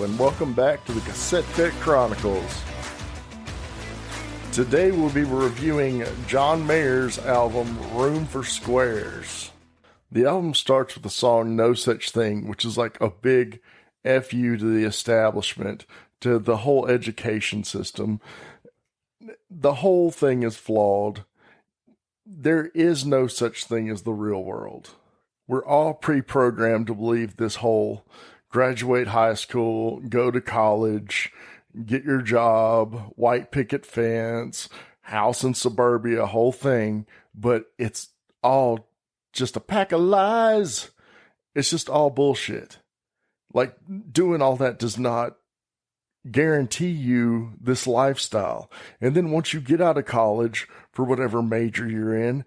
Hello, and welcome back to the Cassette Fit Chronicles. Today we'll be reviewing John Mayer's album, Room for Squares. The album starts with the song No Such Thing, which is like a big F you to the establishment, to the whole education system. The whole thing is flawed. There is no such thing as the real world. We're all pre-programmed to believe this whole graduate high school, go to college, get your job, white picket fence, house in suburbia, whole thing, but it's all just a pack of lies. It's just all bullshit. Like, doing all that does not guarantee you this lifestyle. And then once you get out of college, for whatever major you're in,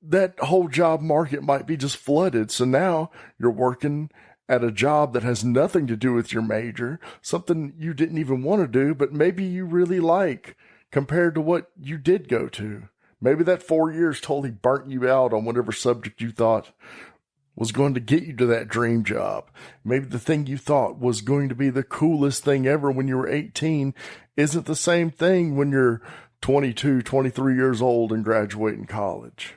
that whole job market might be just flooded. So now you're working at a job that has nothing to do with your major, something you didn't even want to do, but maybe you really like compared to what you did go to. Maybe that 4 years totally burnt you out on whatever subject you thought was going to get you to that dream job. Maybe the thing you thought was going to be the coolest thing ever when you were 18 isn't the same thing when you're 22, 23 years old and graduating college.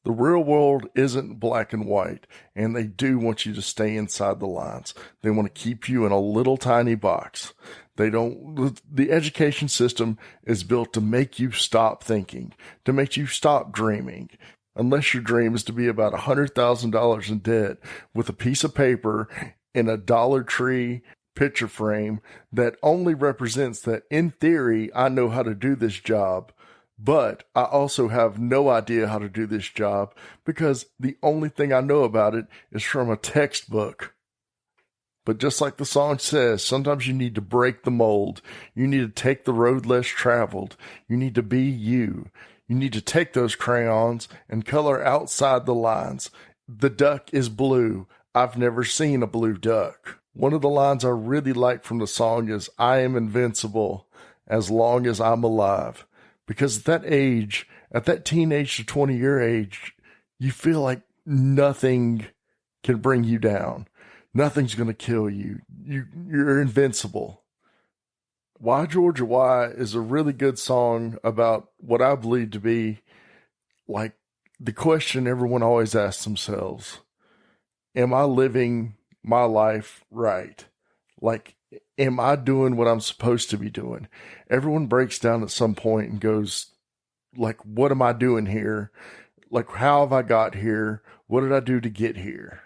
The real world isn't black and white, and they do want you to stay inside the lines. They want to keep you in a little tiny box. The education system is built to make you stop thinking, to make you stop dreaming. Unless your dream is to be about $100,000 in debt with a piece of paper in a Dollar Tree picture frame that only represents that, in theory, I know how to do this job, but I also have no idea how to do this job because the only thing I know about it is from a textbook. But just like the song says, sometimes you need to break the mold. You need to take the road less traveled. You need to be you. You need to take those crayons and color outside the lines. The duck is blue. I've never seen a blue duck. One of the lines I really like from the song is, I am invincible as long as I'm alive. Because at that age, at that teenage to 20-year age, you feel like nothing can bring you down. Nothing's going to kill you. You're invincible. Why Georgia Why is a really good song about what I believe to be like the question everyone always asks themselves. Am I living my life right? Like, am I doing what I'm supposed to be doing? Everyone breaks down at some point and goes, like, what am I doing here? Like, how have I got here? What did I do to get here?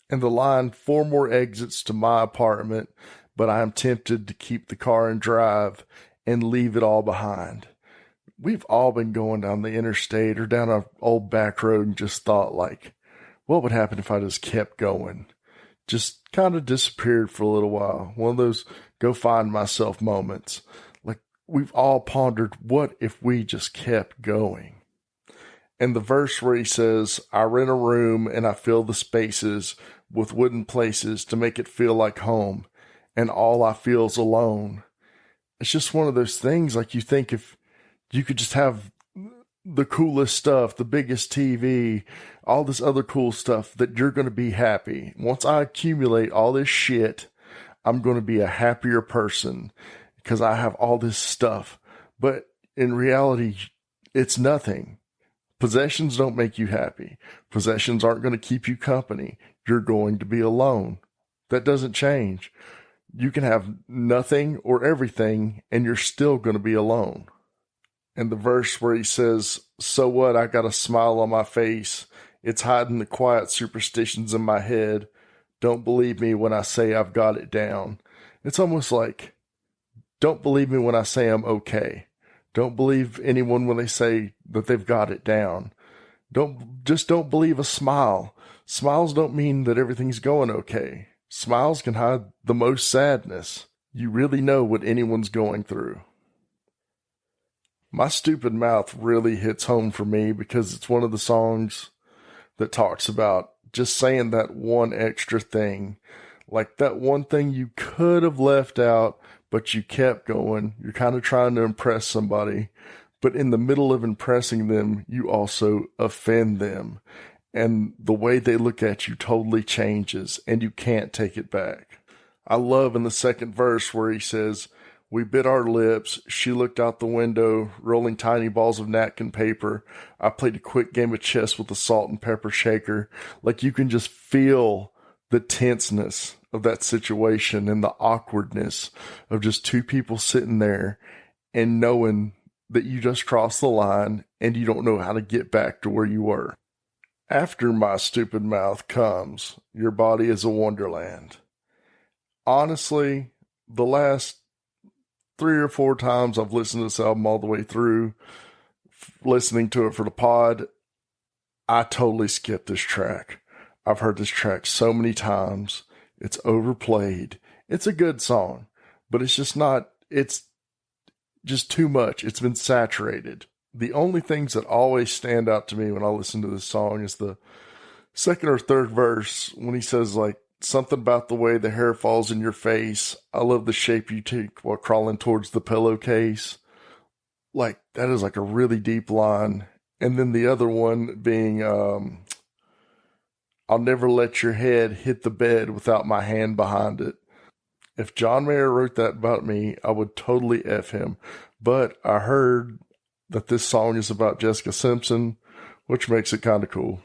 And the line, 4 more exits to my apartment, but I am tempted to keep the car and drive and leave it all behind. We've all been going down the interstate or down an old back road and just thought, like, what would happen if I just kept going? Just kind of disappeared for a little while. One of those go find myself moments. Like, we've all pondered, what if we just kept going? And the verse where he says, I rent a room and I fill the spaces with wooden places to make it feel like home, and all I feel is alone. It's just one of those things, like, you think if you could just have the coolest stuff, the biggest TV, all this other cool stuff, that you're going to be happy. Once I accumulate all this shit, I'm going to be a happier person because I have all this stuff. But in reality, it's nothing. Possessions don't make you happy. Possessions aren't going to keep you company. You're going to be alone. That doesn't change. You can have nothing or everything, and you're still going to be alone. And the verse where he says, so what, I got a smile on my face. It's hiding the quiet superstitions in my head. Don't believe me when I say I've got it down. It's almost like, don't believe me when I say I'm okay. Don't believe anyone when they say that they've got it down. Don't believe a smile. Smiles don't mean that everything's going okay. Smiles can hide the most sadness. You really know what anyone's going through. My Stupid Mouth really hits home for me because it's one of the songs that talks about just saying that one extra thing. Like that one thing you could have left out, but you kept going. You're kind of trying to impress somebody, but in the middle of impressing them, you also offend them. And the way they look at you totally changes, and you can't take it back. I love in the second verse where he says, "We bit our lips. She looked out the window, rolling tiny balls of napkin paper. I played a quick game of chess with a salt and pepper shaker." Like you can just feel the tenseness of that situation and the awkwardness of just two people sitting there and knowing that you just crossed the line and you don't know how to get back to where you were. After my stupid mouth comes, your body is a wonderland. Honestly, the last 3 or 4 times I've listened to this album all the way through, listening to it for the pod, I totally skipped this track. I've heard this track so many times. It's overplayed. It's a good song, but it's just not, it's just too much. It's been saturated. The only things that always stand out to me when I listen to this song is the second or third verse when he says like something about the way the hair falls in your face. I love the shape you take while crawling towards the pillowcase. Like that is like a really deep line. And then the other one being, I'll never let your head hit the bed without my hand behind it. If John Mayer wrote that about me, I would totally F him. But I heard that this song is about Jessica Simpson, which makes it kind of cool.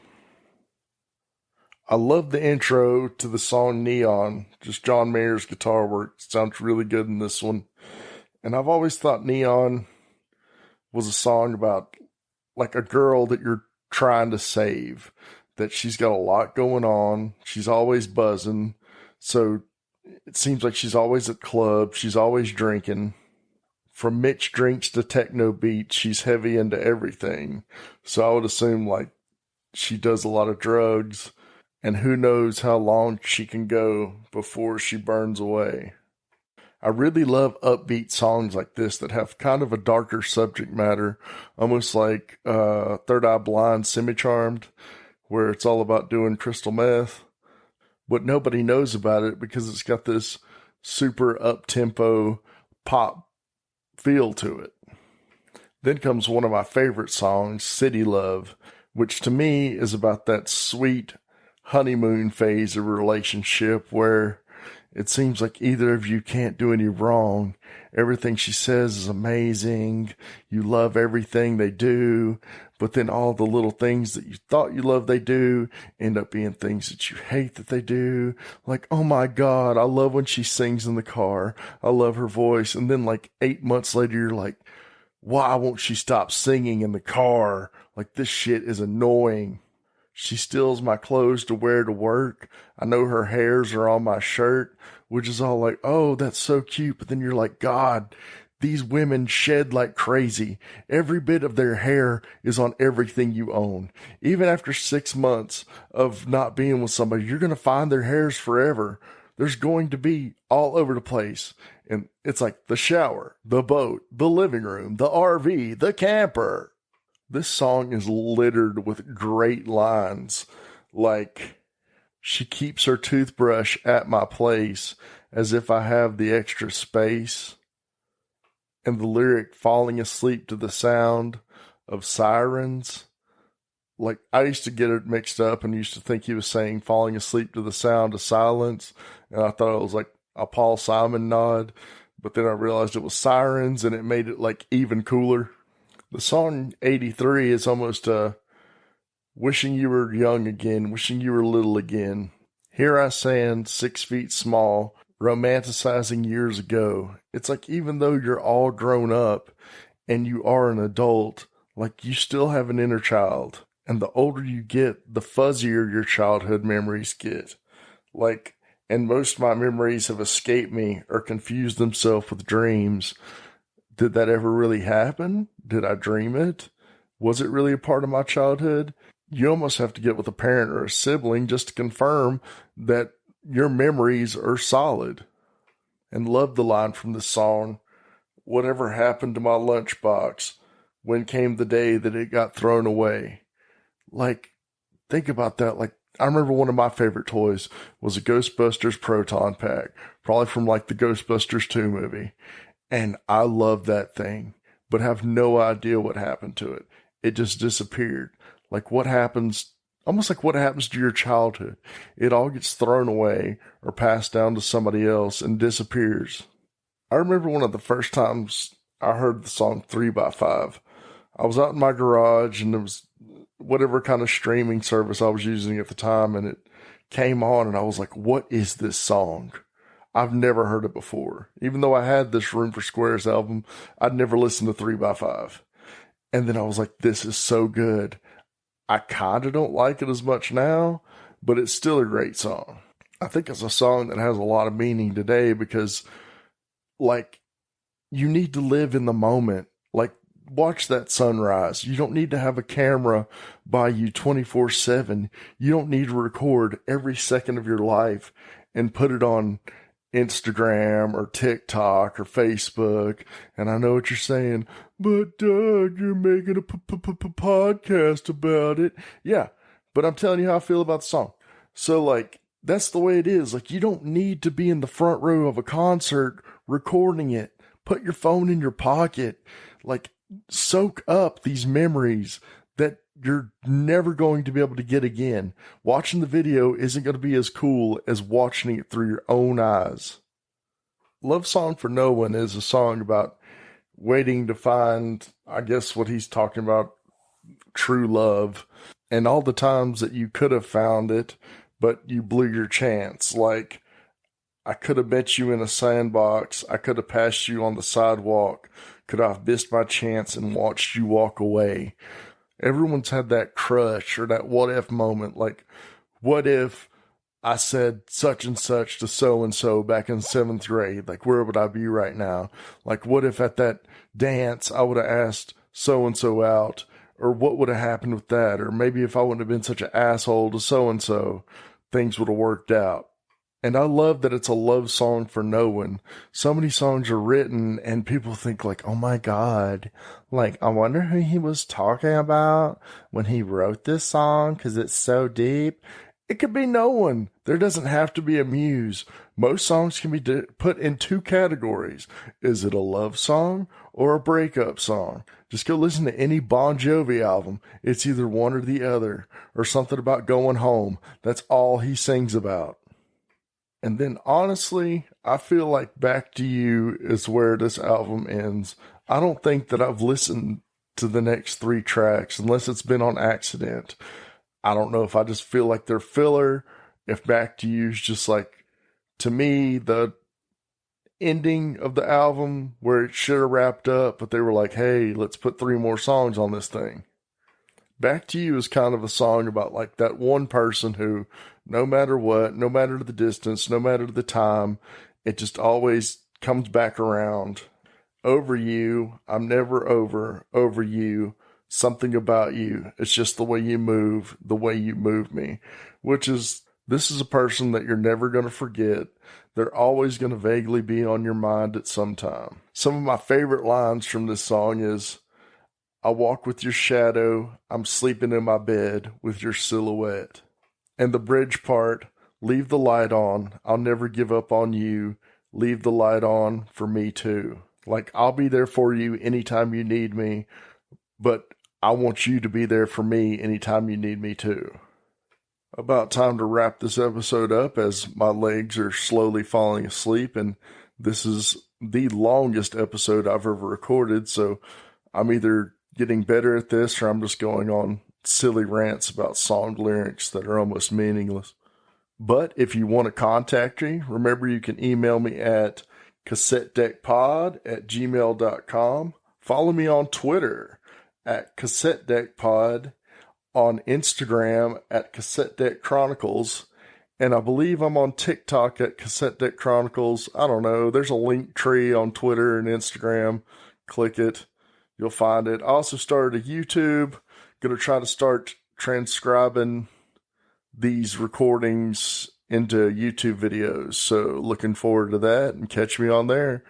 I love the intro to the song Neon. Just John Mayer's guitar work sounds really good in this one. And I've always thought Neon was a song about like a girl that you're trying to save, that she's got a lot going on. She's always buzzing. So it seems like she's always at clubs. She's always drinking. From Mitch drinks to techno beats, she's heavy into everything. So I would assume like she does a lot of drugs, and who knows how long she can go before she burns away. I really love upbeat songs like this that have kind of a darker subject matter, almost like Third Eye Blind, Semi-Charmed, where it's all about doing crystal meth. But nobody knows about it because it's got this super up-tempo pop feel to it. Then comes one of my favorite songs, City Love, which to me is about that sweet honeymoon phase of a relationship where it seems like either of you can't do any wrong. Everything she says is amazing. You love everything they do, but then all the little things that you thought you loved they do end up being things that you hate that they do. Like, oh my God, I love when she sings in the car. I love her voice. And then like 8 months later, you're like, why won't she stop singing in the car? Like this shit is annoying. She steals my clothes to wear to work. I know her hairs are on my shirt, which is all like, oh, that's so cute. But then you're like, God, these women shed like crazy. Every bit of their hair is on everything you own. Even after 6 months of not being with somebody, you're going to find their hairs forever. There's going to be all over the place. And it's like the shower, the boat, the living room, the RV, the camper. This song is littered with great lines, like, she keeps her toothbrush at my place as if I have the extra space. And the lyric, falling asleep to the sound of sirens. Like, I used to get it mixed up and used to think he was saying falling asleep to the sound of silence. And I thought it was like a Paul Simon nod. But then I realized it was sirens and it made it like even cooler. The song 83 is almost wishing you were young again, wishing you were little again. Here I stand, 6 feet small, romanticizing years ago. It's like even though you're all grown up and you are an adult, like you still have an inner child. And the older you get, the fuzzier your childhood memories get. Like, and most of my memories have escaped me or confused themselves with dreams. Did that ever really happen? Did I dream it? Was it really a part of my childhood? You almost have to get with a parent or a sibling just to confirm that your memories are solid. And love the line from this song, whatever happened to my lunchbox? When came the day that it got thrown away? Like, think about that. Like, I remember one of my favorite toys was a Ghostbusters Proton Pack, probably from like the Ghostbusters 2 movie. And I love that thing, but have no idea what happened to it. It just disappeared. Like what happens Almost like what happens to your childhood. It all gets thrown away or passed down to somebody else and disappears. I remember one of the first times I heard the song 3 by 5. I was out in my garage and there was whatever kind of streaming service I was using at the time, and it came on and I was like, what is this song? I've never heard it before. Even though I had this Room for Squares album, I'd never listened to 3 by 5. And then I was like, this is so good. I kind of don't like it as much now, but it's still a great song. I think it's a song that has a lot of meaning today because, like, you need to live in the moment. Like, watch that sunrise. You don't need to have a camera by you 24/7. You don't need to record every second of your life and put it on Instagram or TikTok or Facebook. And I know what you're saying, but Doug, you're making a podcast about it. Yeah, but I'm telling you how I feel about the song. So, like, that's the way it is. Like, you don't need to be in the front row of a concert recording it. Put your phone in your pocket. Like, soak up these memories that you're never going to be able to get again. Watching the video isn't going to be as cool as watching it through your own eyes. Love Song for No One is a song about waiting to find, I guess what he's talking about, true love, and all the times that you could have found it, but you blew your chance. Like, I could have met you in a sandbox. I could have passed you on the sidewalk. Could I have missed my chance and watched you walk away? Everyone's had that crush or that what if moment. Like, what if I said such and such to so and so back in 7th grade? Like, where would I be right now? Like, what if at that dance I would have asked so and so out? Or what would have happened with that? Or maybe if I wouldn't have been such an asshole to so and so, things would have worked out. And I love that it's a love song for no one. So many songs are written and people think like, oh my God, like, I wonder who he was talking about when he wrote this song because it's so deep. It could be no one. There doesn't have to be a muse. Most songs can be put in 2 categories. Is it a love song or a breakup song? Just go listen to any Bon Jovi album. It's either one or the other, or something about going home. That's all he sings about. And then honestly, I feel like Back to You is where this album ends. I don't think that I've listened to the next 3 tracks unless it's been on accident. I don't know if I just feel like they're filler, if Back to You is just like, to me, the ending of the album where it should have wrapped up, but they were like, hey, let's put 3 more songs on this thing. Back to You is kind of a song about like that one person who, no matter what, no matter the distance, no matter the time, it just always comes back around. Over you, I'm never over you, something about you. It's just the way you move me, this is a person that you're never going to forget. They're always going to vaguely be on your mind at some time. Some of my favorite lines from this song is, I walk with your shadow, I'm sleeping in my bed with your silhouette. And the bridge part, leave the light on, I'll never give up on you, leave the light on for me too. Like, I'll be there for you anytime you need me, but I want you to be there for me anytime you need me too. About time to wrap this episode up as my legs are slowly falling asleep, and this is the longest episode I've ever recorded, so I'm either getting better at this or I'm just going on silly rants about song lyrics that are almost meaningless. But if you want to contact me, remember you can email me at cassettedeckpod@gmail.com. Follow me on Twitter at cassettedeckpod, on Instagram at cassettedeckchronicles, and I believe I'm on TikTok at cassettedeckchronicles. I don't know. There's a link tree on Twitter and Instagram. Click it. You'll find it. I also started a YouTube. Going to try to start transcribing these recordings into YouTube videos. So looking forward to that, and catch me on there.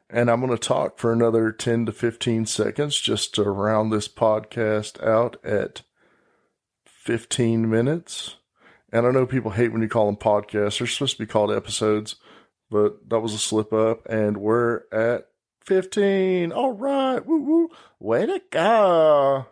And I'm going to talk for another 10 to 15 seconds just to round this podcast out at 15 minutes. And I know people hate when you call them podcasts. They're supposed to be called episodes, but that was a slip up, and we're at 15. All right. Woo woo. Way to go.